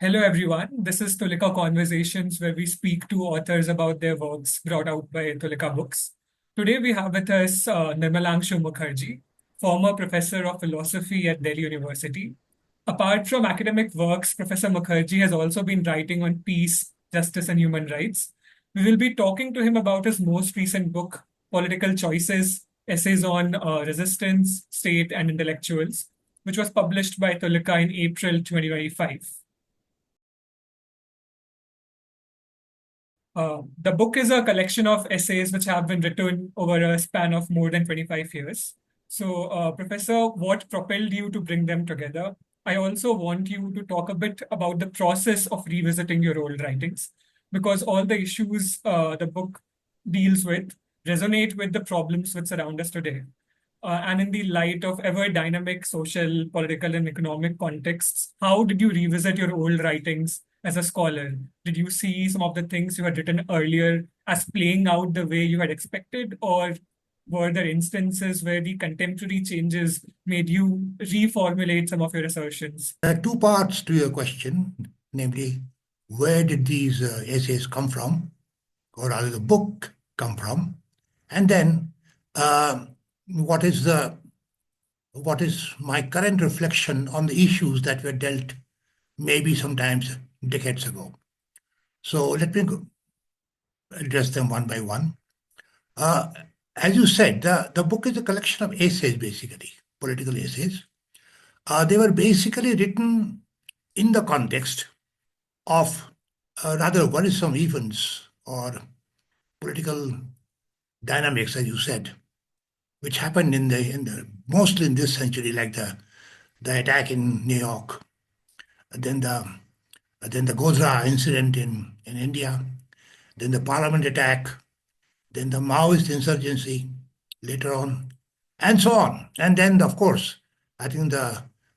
Hello, everyone. This is Tulika Conversations, where we speak to authors about their works brought out by Tulika Books. Today, we have with us Nirmalangshu Mukherji, former professor of philosophy at Delhi University. Apart from academic works, Professor Mukherji has also been writing on peace, justice, and human rights. We will be talking to him about his most recent book, Political Choices Essays on Resistance, State, and Intellectuals, which was published by Tulika in April 2025. The book is a collection of essays which have been written over a span of more than 25 years. So, Professor, what propelled you to bring them together? I also want you to talk a bit about the process of revisiting your old writings, because all the issues the book deals with resonate with the problems which surround us today. And in the light of ever dynamic social, political, and economic contexts, how did you revisit your old writings as a scholar? Did you see some of the things you had written earlier as playing out the way you had expected, or were there instances where the contemporary changes made you reformulate some of your assertions? There are two parts to your question, namely, where did these essays come from, or rather the book come from, and then uh, what is my current reflection on the issues that were dealt maybe sometimes decades ago. So let me address them one by one. Uh, as you said, the book is a collection of essays, basically, political essays. They were basically written in the context of rather worrisome events or political dynamics, as you said, which happened in the mostly in this century, like the attack in New York, then the Godhra incident in India, then the Parliament attack, then the Maoist insurgency later on, and so on. And then, of course, I think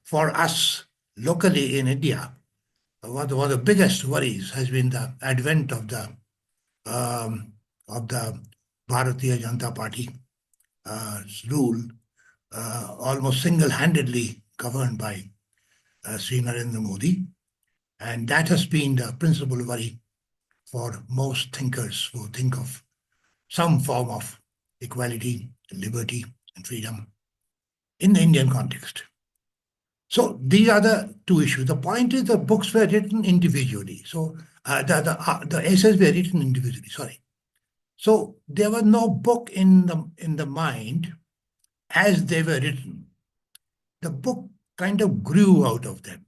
for us locally in India, one of the biggest worries has been the advent um, of the Bharatiya Janata Party rule, almost single-handedly governed by Sri Narendra Modi. And that has been the principal worry for most thinkers who think of some form of equality, liberty, and freedom in the Indian context. So these are the two issues. The point is the books were written individually. So the essays were written individually, sorry. So there was no book in the mind as they were written. The book kind of grew out of them.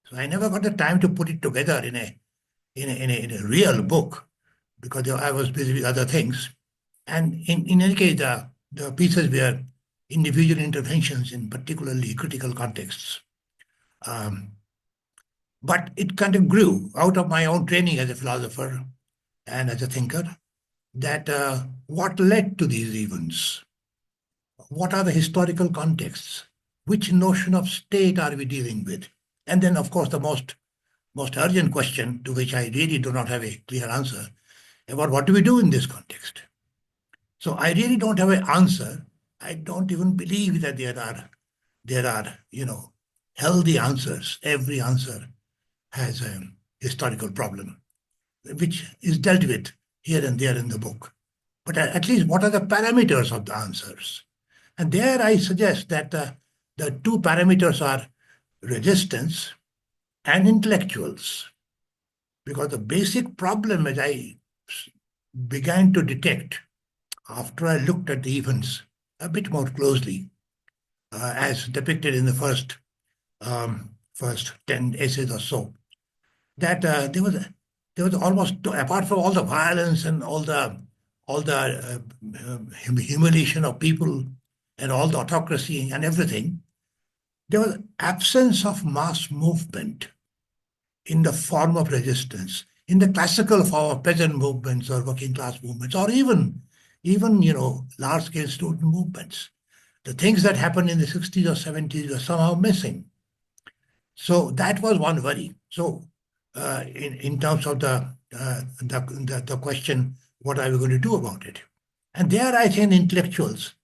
So I never got the time to put it together in a real book because I was busy with other things. And in any case, the pieces were individual interventions in particularly critical contexts. But it kind of grew out of my own training as a philosopher and as a thinker, that what led to these events? What are the historical contexts? Which notion of state are we dealing with? And then, of course, the most urgent question, to which I really do not have a clear answer, about what do we do in this context? So I really don't have an answer. I don't even believe that there are healthy answers. Every answer has a historical problem, which is dealt with here and there in the book. But at least what are the parameters of the answers? And there I suggest that the two parameters are resistance and intellectuals. Because the basic problem, as I began to detect after I looked at the events a bit more closely, as depicted in the first 10 essays or so, that there was almost, apart from all the violence and all the humiliation of people and all the autocracy and everything, there was absence of mass movement in the form of resistance, in the classical form of peasant movements or working class movements, or even large scale student movements. The things that happened in the 60s or 70s were somehow missing. So that was one worry. So in terms of the question, what are we going to do about it? And there I think intellectuals,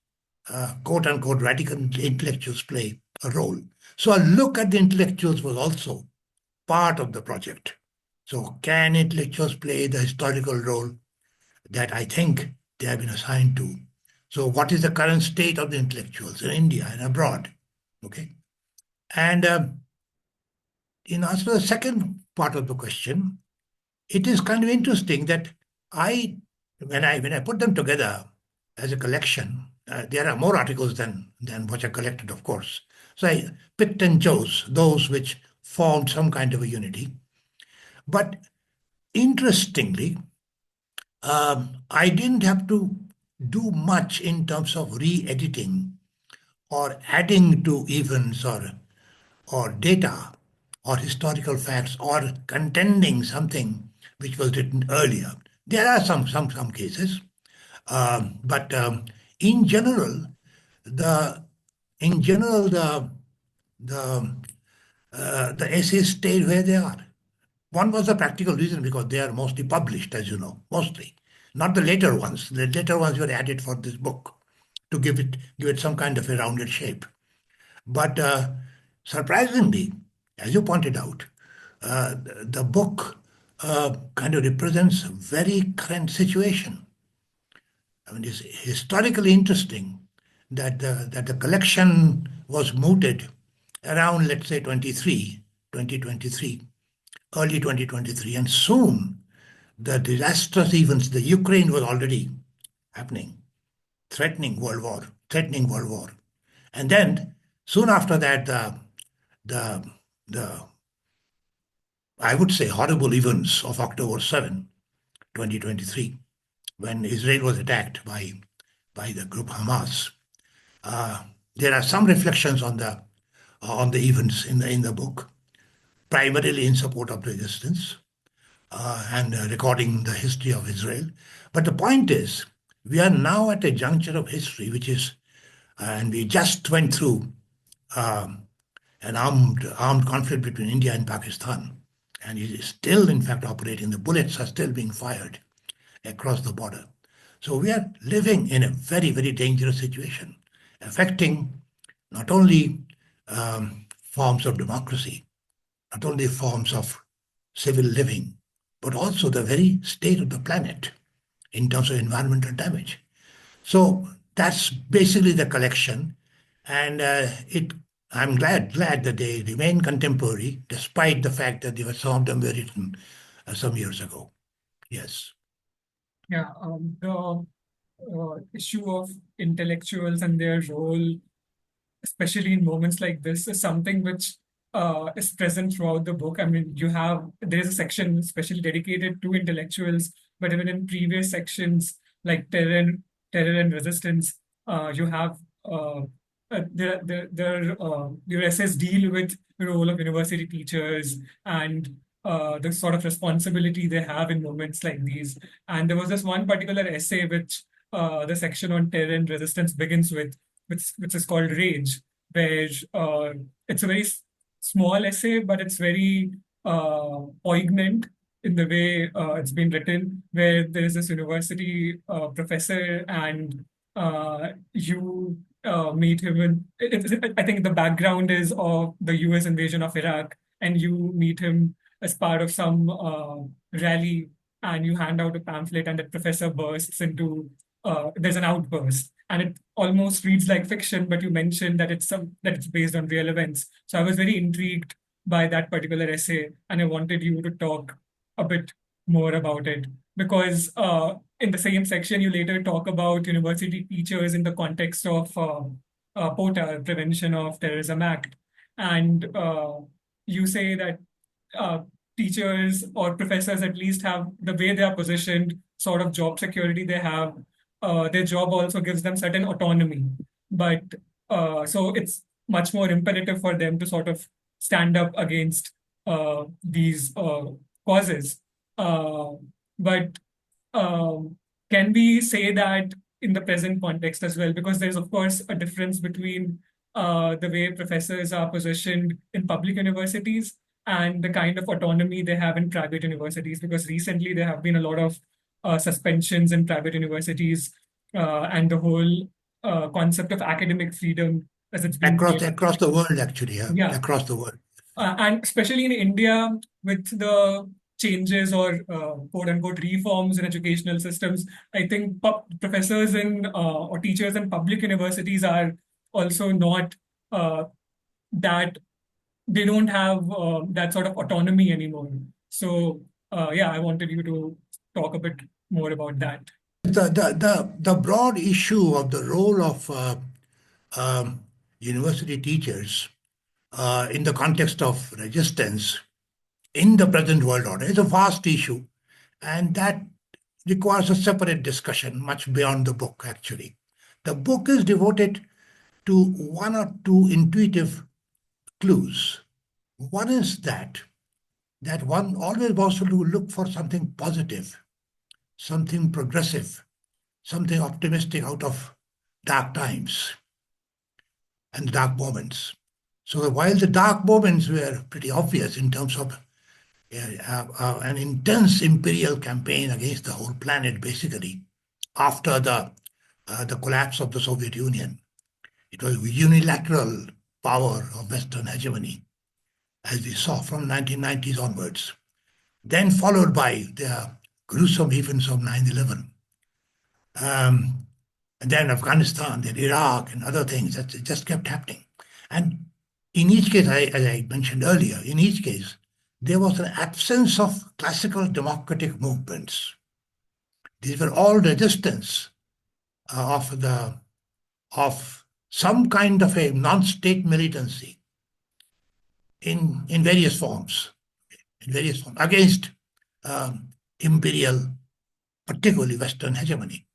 quote unquote radical intellectuals, play a role. So a look at the intellectuals was also part of the project. So can intellectuals play the historical role that I think they have been assigned to? So what is the current state of the intellectuals in India and abroad? Okay. And in answer to the second part of the question, it is kind of interesting that I, when I put them together as a collection, there are more articles than what are collected, of course. So I picked and chose those which formed some kind of a unity. But interestingly, I didn't have to do much in terms of re-editing or adding to events or data or historical facts or contending something which was written earlier. There are some cases, but in general, the in general the the essays stayed where they are. One was the practical reason because they are mostly published, as you know, mostly. Not the later ones. The later ones were added for this book to give it some kind of a rounded shape. But surprisingly, as you pointed out, the book kind of represents a very current situation. I mean, it's historically interesting that the collection was mooted around, let's say, 2023, early 2023, and soon the disastrous events, the Ukraine was already happening, threatening World War. And then soon after that, the, the I would say, horrible events of October 7, 2023, when Israel was attacked by the group Hamas. There are some reflections on the events in the book, primarily in support of resistance and recording the history of Israel. But the point is, we are now at a juncture of history, which is, and we just went through an armed conflict between India and Pakistan, and it is still, in fact, operating. The bullets are still being fired across the border. So we are living in a very, very dangerous situation, affecting not only forms of democracy, not only forms of civil living, but also the very state of the planet in terms of environmental damage. So that's basically the collection, and I'm glad that they remain contemporary, despite the fact that some of them were written some years ago. Yes. Yeah, the issue of intellectuals and their role, especially in moments like this, is something which is present throughout the book. I mean, there is a section especially dedicated to intellectuals, but even in previous sections like terror and resistance, you have your essays deal with the role of university teachers and the sort of responsibility they have in moments like these. And there was this one particular essay which the section on terror and resistance begins with, which is called Rage, where it's a very small essay, but it's very poignant in the way it's been written, where there is this university professor and you meet him in, I think the background is of the US invasion of Iraq, and you meet him as part of some rally, and you hand out a pamphlet, and the professor bursts into, there's an outburst, and it almost reads like fiction, but you mentioned that it's based on real events. So I was very intrigued by that particular essay, and I wanted you to talk a bit more about it, because in the same section you later talk about university teachers in the context of POTA, Prevention of Terrorism Act, and you say that uh, teachers or professors at least have the way they are positioned, sort of job security they have. Their job also gives them certain autonomy, but so it's much more imperative for them to sort of stand up against these causes. Uh, but can we say that in the present context as well? Because there's, of course, a difference between the way professors are positioned in public universities and the kind of autonomy they have in private universities. Because recently there have been a lot of suspensions in private universities and the whole concept of academic freedom as it's been Across framed. across the world, actually, yeah, Yeah. across the world. And especially in India, with the changes or quote unquote reforms in educational systems, I think professors in or teachers in public universities are also not uh, that they don't have that sort of autonomy anymore. So, yeah, I wanted you to talk a bit more about that. The broad issue of the role of um, university teachers in the context of resistance in the present world order is a vast issue, and that requires a separate discussion much beyond the book, actually. The book is devoted to one or two intuitive clues. One is that one always wants to look for something positive, something progressive, something optimistic out of dark times and dark moments. So while the dark moments were pretty obvious in terms of an intense imperial campaign against the whole planet, basically, after the collapse of the Soviet Union, it was unilateral power of Western hegemony, as we saw from 1990s onwards. Then followed by the gruesome events of 9/11, um, and then Afghanistan, then Iraq, and other things that just kept happening. And in each case, as I mentioned earlier, in each case, there was an absence of classical democratic movements. These were all resistance of some kind of a non-state militancy in various forms against imperial, particularly Western hegemony.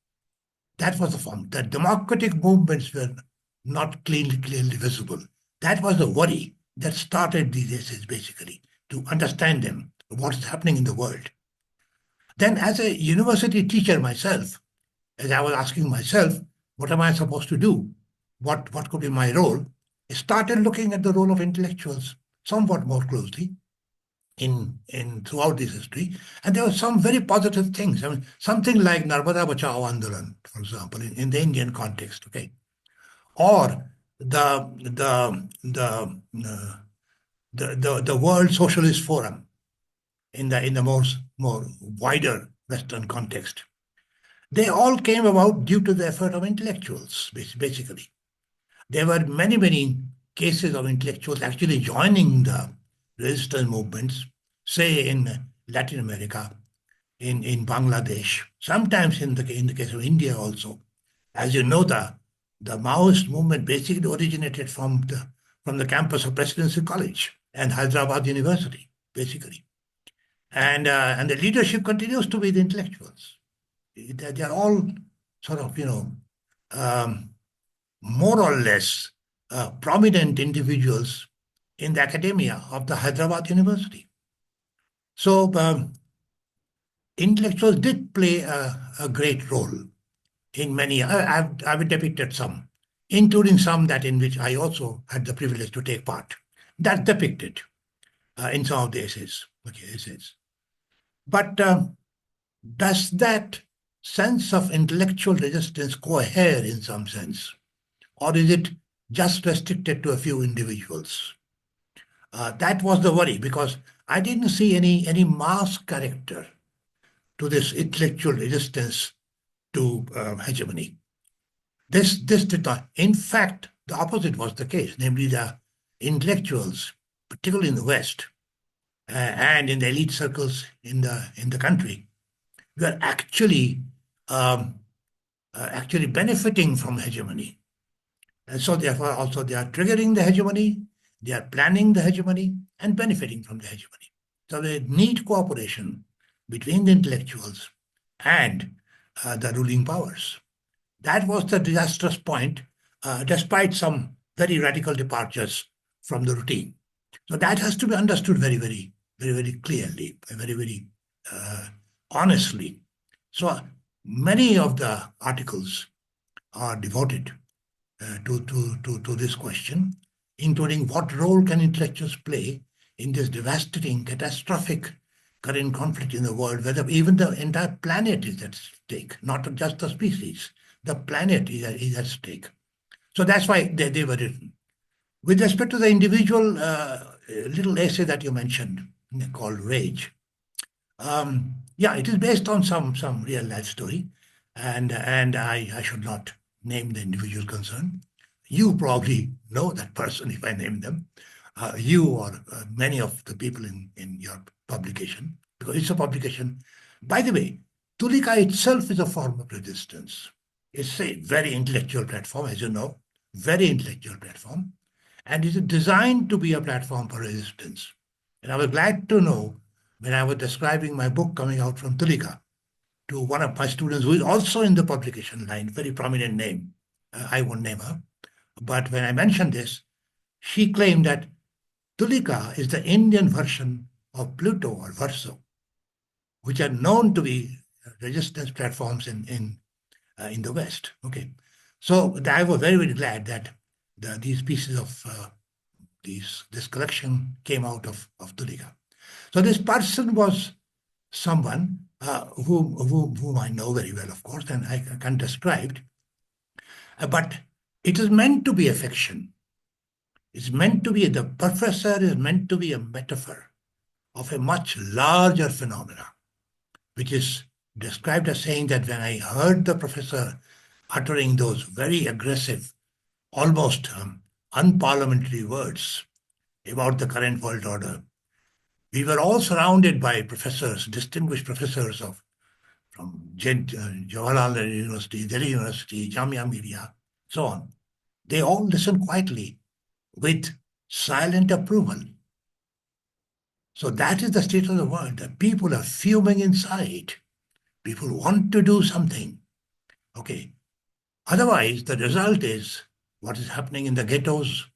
That was the form. The democratic movements were not clearly visible. That was the worry that started these essays, basically, to understand them, what's happening in the world. Then, as a university teacher myself, as I was asking myself, what am I supposed to do? What could be my role? I started looking at the role of intellectuals somewhat more closely in throughout this history. And there were some very positive things. I mean, something like Narmada Bachao Andolan, for example, in the Indian context, okay, or the World Socialist Forum in the more wider Western context. They all came about due to the effort of intellectuals, basically. There were many cases of intellectuals actually joining the resistance movements, say in Latin America, in Bangladesh, sometimes in the case of India also. As you know, the Maoist movement basically originated from the campus of Presidency College and Hyderabad University, basically. And the leadership continues to be the intellectuals. They're all sort of, um, more or less prominent individuals in the academia of the Hyderabad University. So intellectuals did play a great role in many. I've depicted some, including some that in which I also had the privilege to take part. That's depicted in some of the essays. Okay, essays. But does that sense of intellectual resistance cohere in some sense? Or is it just restricted to a few individuals? That was the worry because I didn't see any mass character to this intellectual resistance to hegemony. This did not. In fact, the opposite was the case, namely the intellectuals, particularly in the West and in the elite circles in the country, were um, actually benefiting from hegemony. And so therefore also they are triggering the hegemony, they are planning the hegemony and benefiting from the hegemony. So they need cooperation between the intellectuals and the ruling powers. That was the disastrous point, despite some very radical departures from the routine. So that has to be understood very clearly, very honestly. So many of the articles are devoted to this question, including what role can intellectuals play in this devastating, catastrophic current conflict in the world, whether even the entire planet is at stake, not just the species. The planet is at stake. So that's why they were written. With respect to the individual little essay that you mentioned called Rage. Yeah, it is based on some real life story, and I should not name the individual concerned. You probably know that person if I name them. You or many of the people in your publication, because it's a publication. By the way, Tulika itself is a form of resistance. It's a very intellectual platform, as you know, very intellectual platform, and it is designed to be a platform for resistance. And I was glad to know when I was describing my book coming out from Tulika to one of my students who is also in the publication line, very prominent name. I won't name her. But when I mentioned this, she claimed that Tulika is the Indian version of Pluto or Verso, which are known to be resistance platforms in the West. Okay, so I was very very glad that these pieces of this collection came out of Tulika. So this person was someone whom I know very well, of course, and I can describe. But it is meant to be a fiction. It's meant to be, the professor is meant to be a metaphor of a much larger phenomena, which is described as saying that when I heard the professor uttering those very aggressive, almost unparliamentary words about the current world order, we were all surrounded by professors, distinguished professors from Jawaharlal University, Delhi University, Jamia Millia, so on. They all listened quietly with silent approval. So that is the state of the world. The people are fuming inside. People want to do something. Okay. Otherwise, the result is what is happening in the ghettos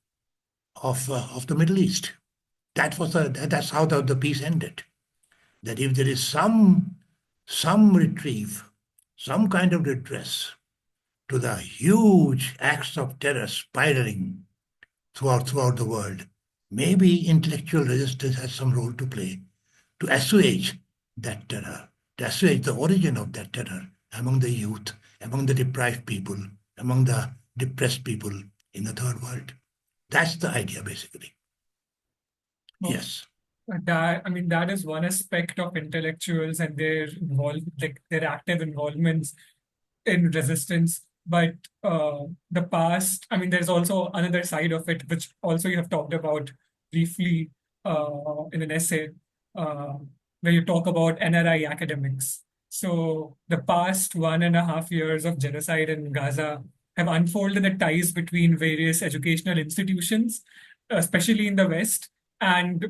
of the Middle East. That's how the piece ended. That if there is some retrieve, some kind of redress to the huge acts of terror spiraling throughout the world, maybe intellectual resistance has some role to play to assuage that terror, to assuage the origin of that terror among the youth, among the deprived people, among the depressed people in the third world. That's the idea, basically. Oh, Yes. that is one aspect of intellectuals and their active involvements in resistance. But the past, there's also another side of it, which also you have talked about briefly in an essay uh, where you talk about NRI academics. So the past 1.5 years of genocide in Gaza have unfolded the ties between various educational institutions, especially in the West, and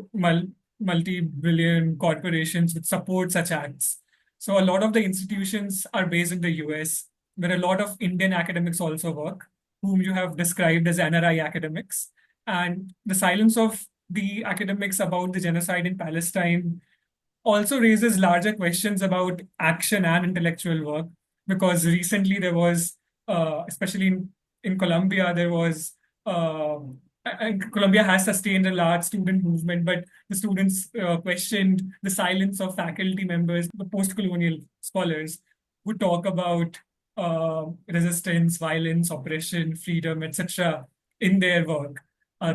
multi-billion corporations which support such acts. So a lot of the institutions are based in the US, where a lot of Indian academics also work, whom you have described as NRI academics. And the silence of the academics about the genocide in Palestine also raises larger questions about action and intellectual work, because recently there was, especially in Colombia, there was, and Colombia has sustained a large student movement, but the students questioned the silence of faculty members, the post-colonial scholars who talk about resistance, violence, oppression, freedom, etc. in their work.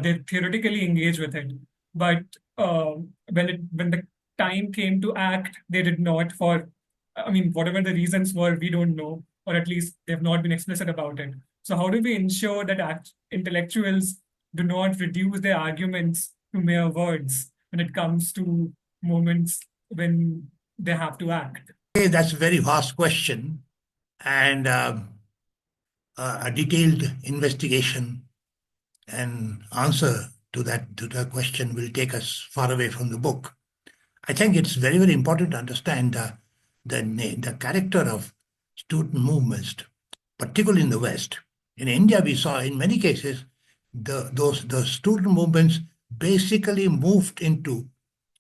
They theoretically engage with it, but when the time came to act, they did not. Whatever the reasons were, we don't know, or at least they have not been explicit about it. So how do we ensure that intellectuals do not reduce their arguments to mere words when it comes to moments when they have to act? Okay, that's a very vast question, and a detailed investigation and answer to that question will take us far away from the book. I think it's very, very important to understand the character of student movements, particularly in the West. In India, we saw in many cases those student movements basically moved into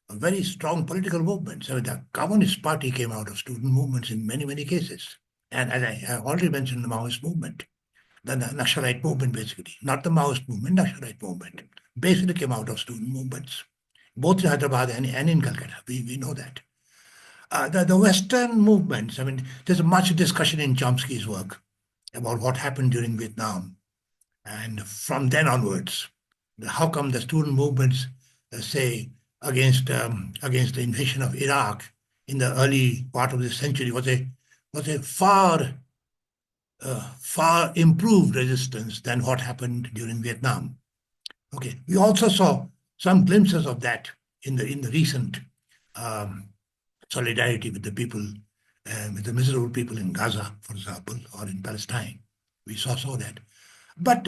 a very strong political movements. I mean, the Communist Party came out of student movements in many, many cases. And as I already mentioned, the Maoist movement, the Naxalite movement, basically, not the Maoist movement, Naxalite movement, basically came out of student movements, both in Hyderabad and in Calcutta. We know that. The Western movements, there's much discussion in Chomsky's work about what happened during Vietnam. And from then onwards, how come the student movements say, against the invasion of Iraq in the early part of this century was a far improved resistance than what happened during Vietnam. Okay, we also saw some glimpses of that in the recent um, solidarity with the people, with the miserable people in Gaza, for example, or in Palestine. We saw that. But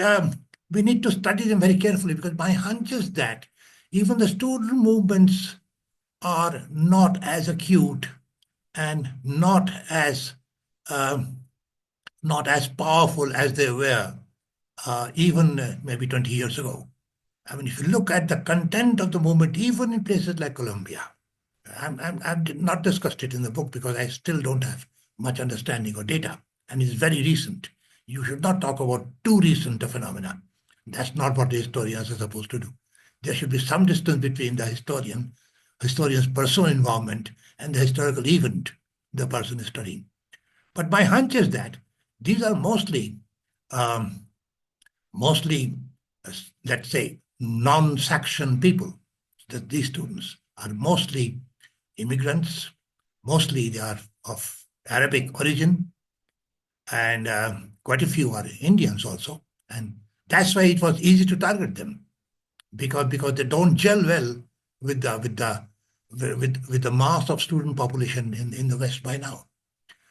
we need to study them very carefully, because my hunch is that even the student movements are not as acute and um, not as powerful as they were even maybe 20 years ago. I mean, if you look at the content of the movement, even in places like Colombia, I've not discussed it in the book because I still don't have much understanding or data, and it's very recent. You should not talk about too recent a phenomena. That's not what the historians are supposed to do. There should be some distance between the historian's personal involvement and the historical event the person is studying. But my hunch is that these are um, mostly, let's say, non-Saxon people. That these students are mostly immigrants. Mostly they are of Arabic origin, and quite a few are Indians also. And that's why it was easy to target them, because they don't gel well with the mass of student population in the West by now.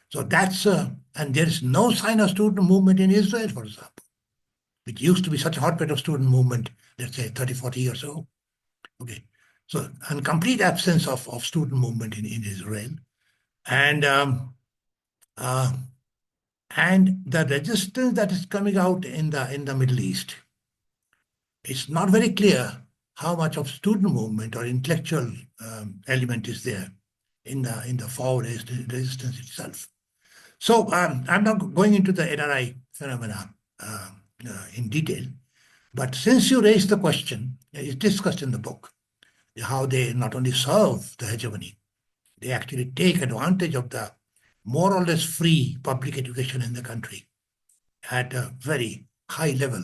So and there is no sign of student movement in Israel, for example, which used to be such a hotbed of student movement, let's say 30, 40 years ago. Okay. So, and complete absence of student movement in Israel. And uh, and the resistance that is coming out in the Middle East, it's not very clear how much of student movement or intellectual element is there in the forward resistance itself. So I'm not going into the NRI phenomena in detail, but since you raised the question, it's discussed in the book how they not only serve the hegemony, they actually take advantage of the more or less free public education in the country at a very high level.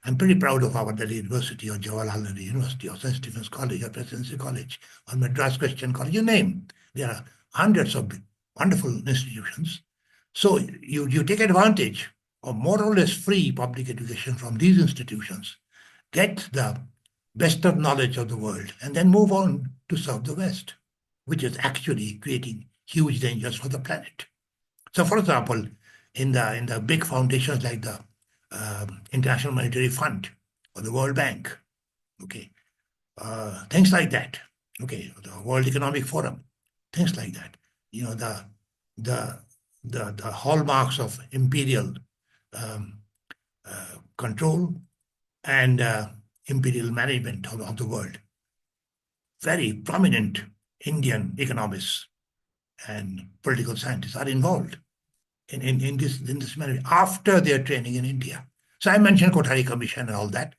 I'm pretty proud of our Delhi University or Jawaharlal Nehru University or St. Stephen's College or Presidency College or Madras Christian College, you name. There are hundreds of wonderful institutions. So you take advantage of more or less free public education from these institutions, get the best of knowledge of the world, and then move on to serve the West, which is actually creating huge dangers for the planet. So, for example, in the big foundations like the International Monetary Fund or the World Bank, okay, things like that, okay, the World Economic Forum, things like that. The the hallmarks of imperial um, control and imperial management of the world. Very prominent Indian economists and political scientists are involved in this manner after their training in India. So I mentioned Kothari Commission and all that.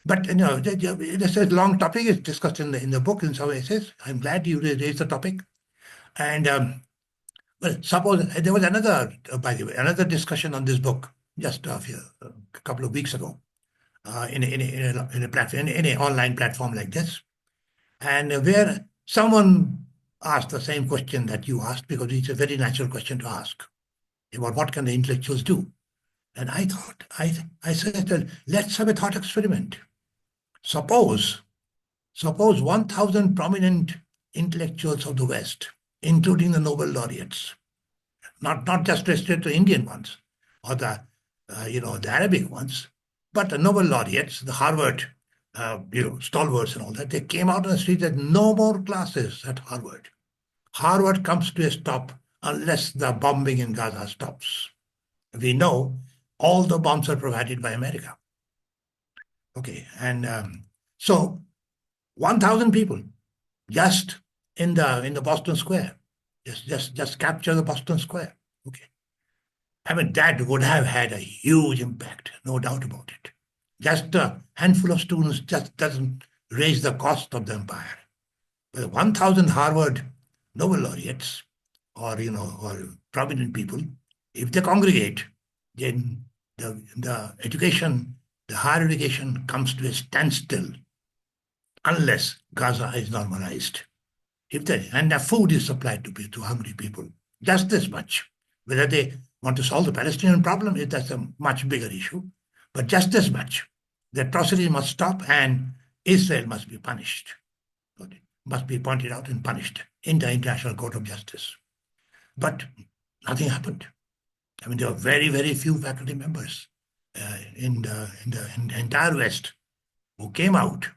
But this is a long topic. It's discussed in the book in some essays. I'm glad you raised the topic. And well, suppose there was by the way, another discussion on this book just a couple of weeks ago in a platform, in an online platform like this, and where someone asked the same question that you asked, because it's a very natural question to ask about what can the intellectuals do. And I suggested, let's have a thought experiment. Suppose 1,000 prominent intellectuals of the West, including the Nobel laureates, not just restricted to Indian ones or the Arabic ones, but the Nobel laureates, the Harvard stalwarts and all that, they came out on the street that no more classes at Harvard. Harvard comes to a stop unless the bombing in Gaza stops. We know all the bombs are provided by America. Okay, and so 1,000 people just in the Boston Square, just capture the Boston Square. Okay, I mean that would have had a huge impact, no doubt about it. Just a handful of students just doesn't raise the cost of the empire. But 1,000 Harvard Nobel laureates or prominent people, if they congregate, then the higher education comes to a standstill. unless Gaza is normalized. And the food is supplied to hungry people, just this much. Whether they want to solve the Palestinian problem, that's a much bigger issue. But just this much, the atrocity must stop and Israel must be punished. Must be pointed out and punished in the International Court of Justice. But nothing happened. I mean, there were very, very few faculty members in the entire West who came out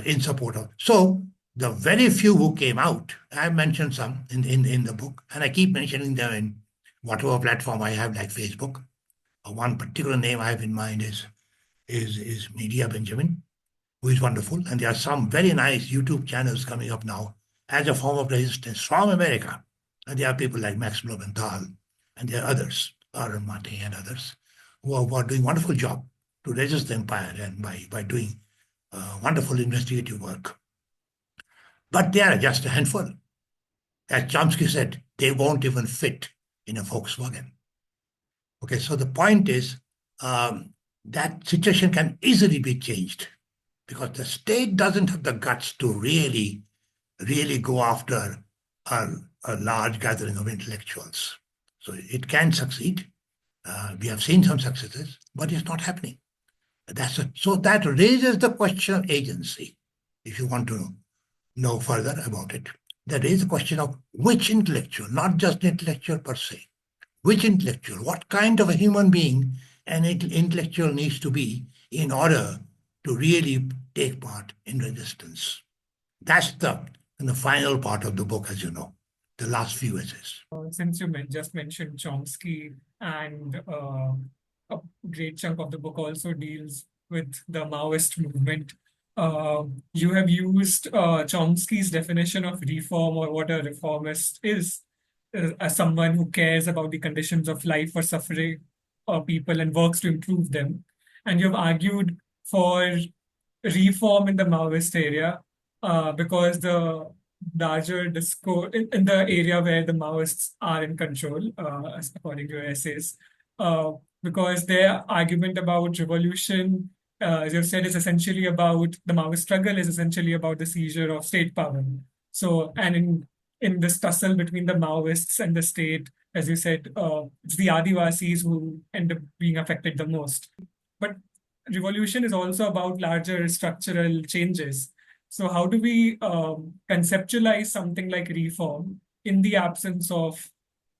in support of. So the very few who came out, I mentioned some in the book, and I keep mentioning them in whatever platform I have, like Facebook. One particular name I have in mind is Media Benjamin, who is wonderful. And there are some very nice YouTube channels coming up now as a form of resistance from America. And there are people like Max Blumenthal, and there are others, Aaron Mate and others, who are doing a wonderful job to resist the empire and by doing wonderful investigative work. But they are just a handful. As Chomsky said, they won't even fit in a Volkswagen. Okay, so the point is that situation can easily be changed because the state doesn't have the guts to really go after a large gathering of intellectuals. So it can succeed. We have seen some successes, but it's not happening. So that raises the question of agency, if you want to know further about it. That is the question of which intellectual, not just intellectual per se, which intellectual, what kind of a human being an intellectual needs to be in order to really take part in resistance. That's the final part of the book, as you know, the last few essays. Since you just mentioned Chomsky, and a great chunk of the book also deals with the Maoist movement, you have used Chomsky's definition of reform, or what a reformist is, as someone who cares about the conditions of life for suffering people and works to improve them. And you've argued for reform in the Maoist area because the larger discourse in the area where the Maoists are in control, according to your essays, because their argument about revolution, as you've said, is essentially about the Maoist struggle, is essentially about the seizure of state power. So, and in this tussle between the Maoists and the state, as you said, it's the Adivasis who end up being affected the most. But revolution is also about larger structural changes. So how do we conceptualize something like reform in the absence of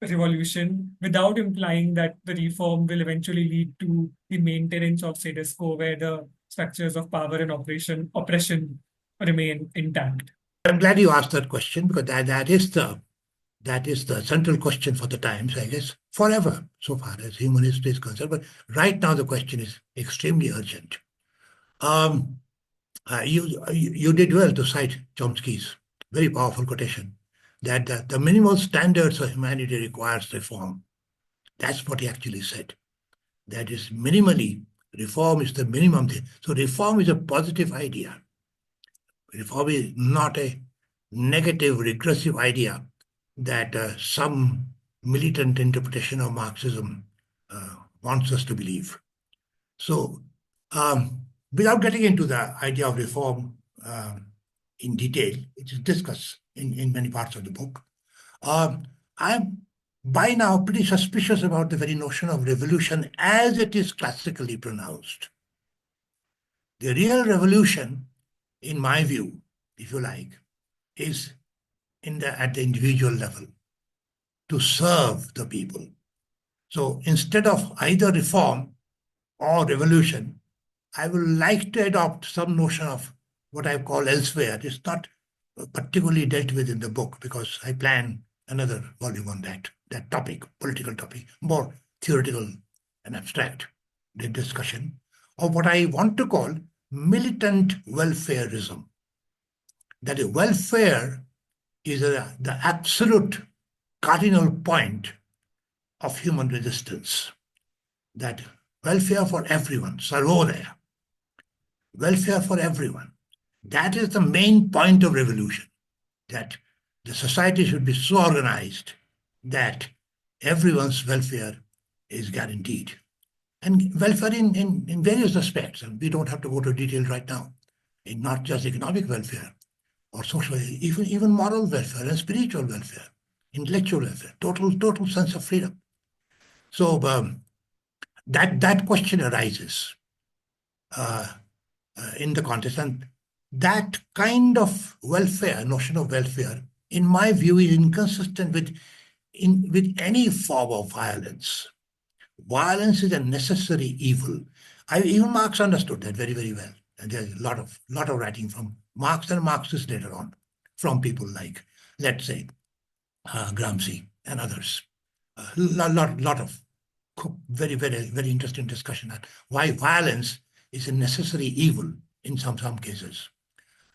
revolution without implying that the reform will eventually lead to the maintenance of status quo where the structures of power and oppression remain intact? I'm glad you asked that question because that is the central question for the times, I guess, forever, so far as human history is concerned. But right now, the question is extremely urgent. You did well to cite Chomsky's very powerful quotation that the minimal standards of humanity requires reform. That's what he actually said. That is minimally, reform is the minimum thing. So reform is a positive idea. Reform is not a negative, regressive idea that some militant interpretation of Marxism wants us to believe. So without getting into the idea of reform in detail, it is discussed in many parts of the book. I'm by now pretty suspicious about the very notion of revolution as it is classically pronounced. The real revolution, in my view, if you like, is at the individual level to serve the people. So instead of either reform or revolution, I would like to adopt some notion of what I call elsewhere. It's not particularly dealt with in the book because I plan another volume on that topic, political topic, more theoretical and abstract discussion of what I want to call militant welfareism. That is, welfare is the absolute cardinal point of human resistance. That welfare for everyone, sarvodaya, welfare for everyone. That is the main point of revolution, that the society should be so organized that everyone's welfare is guaranteed. And welfare in various aspects, and we don't have to go to detail right now. in not just economic welfare or social, even moral welfare and spiritual welfare, intellectual welfare, total sense of freedom. So that question arises uh, in the context, and that kind of welfare, notion of welfare, in my view, is inconsistent with any form of violence. Violence is a necessary evil. Even Marx understood that very, very well. And there's a lot of writing from Marx and Marxists later on, from people like, let's say, Gramsci and others. Lot of very, very, very interesting discussion on why violence is a necessary evil in some cases.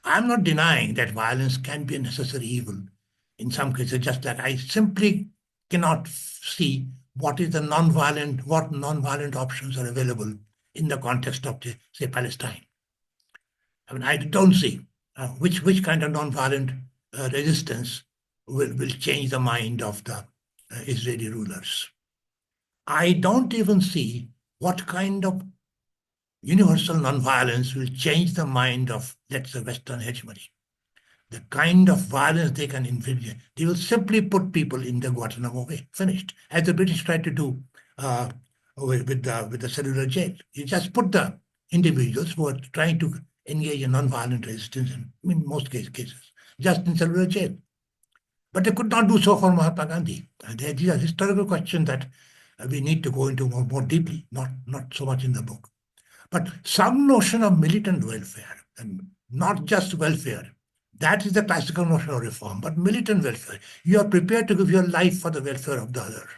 I'm not denying that violence can be a necessary evil in some cases, just that I simply cannot see what non-violent options are available in the context of, say, Palestine. I mean, I don't see which kind of non-violent resistance will change the mind of the Israeli rulers. I don't even see what kind of universal nonviolence will change the mind of, let's say, Western hegemony. The kind of violence they can inflict, they will simply put people in the Guantanamo Bay, finished, as the British tried to do uh, with the cellular jail. You just put the individuals who are trying to engage in nonviolent resistance, in most cases, just in cellular jail. But they could not do so for Mahatma Gandhi. These are historical questions that we need to go into more deeply, not so much in the book. But some notion of militant welfare, and not just welfare, that is the classical notion of reform, but militant welfare. You are prepared to give your life for the welfare of the other.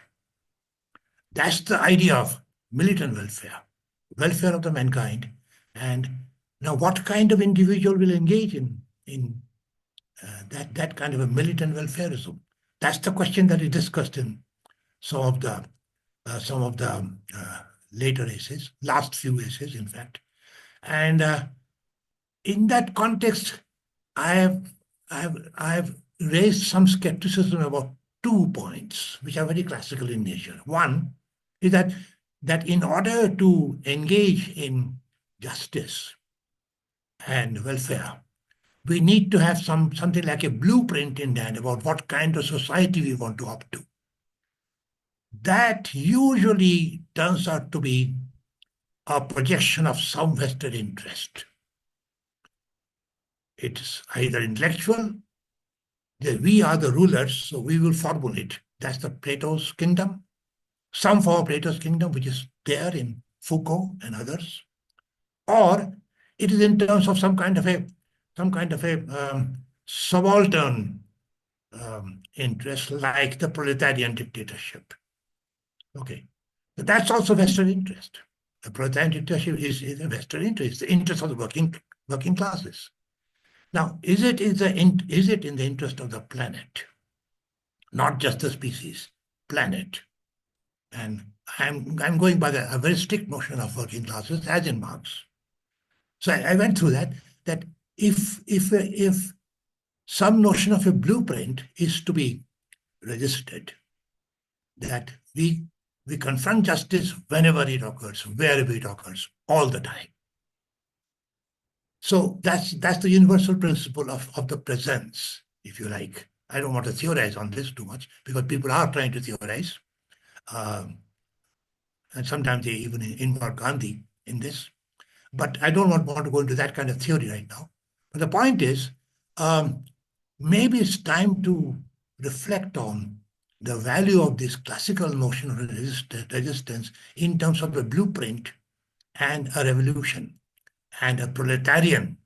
That's the idea of militant welfare of the mankind. And now, what kind of individual will engage in that kind of a militant welfareism? That's the question that is discussed in some of the later essays, last few essays, in fact. And in that context, I have raised some skepticism about 2 points, which are very classical in nature. One is that in order to engage in justice and welfare, we need to have something like a blueprint in hand about what kind of society we want to opt to. That usually turns out to be a projection of some vested interest. It's either intellectual, that we are the rulers, so we will formulate. That's the Plato's kingdom, some form of Plato's kingdom, which is there in Foucault and others, or it is in terms of some kind of a subaltern interest, like the proletarian dictatorship. Okay, but that's also vested interest. The proletarian dictatorship is a vested interest, the interest of the working classes. Now, is it in the interest of the planet, not just the species, planet? And I'm going by a very strict notion of working classes, as in Marx. So I went through that if some notion of a blueprint is to be registered, that we confront justice whenever it occurs, wherever it occurs, all the time. So that's the universal principle of the presence, if you like. I don't want to theorize on this too much, because people are trying to theorize. And sometimes they even involve Gandhi in this. But I don't want to go into that kind of theory right now. But the point is, maybe it's time to reflect on the value of this classical notion of resistance in terms of a blueprint and a revolution and a proletarian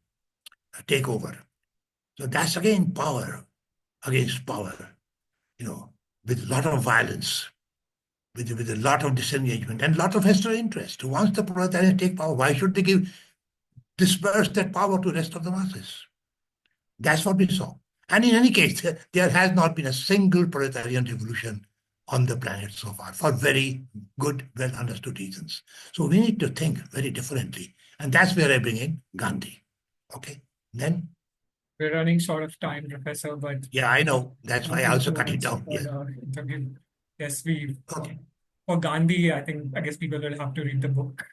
takeover. So that's again power against power, with a lot of violence, with a lot of disengagement and a lot of vested interest. Once the proletarians take power, why should they disperse that power to the rest of the masses? That's what we saw. And in any case, there has not been a single proletarian revolution on the planet so far, for very good, well understood reasons. So we need to think very differently. And that's where I bring in Gandhi. Okay. Then We're running short of time, Professor, but yeah, I know. That's why thank I you also so cut it much down. for Yeah. the interview. Yes, we Okay. for Gandhi, I guess people will have to read the book.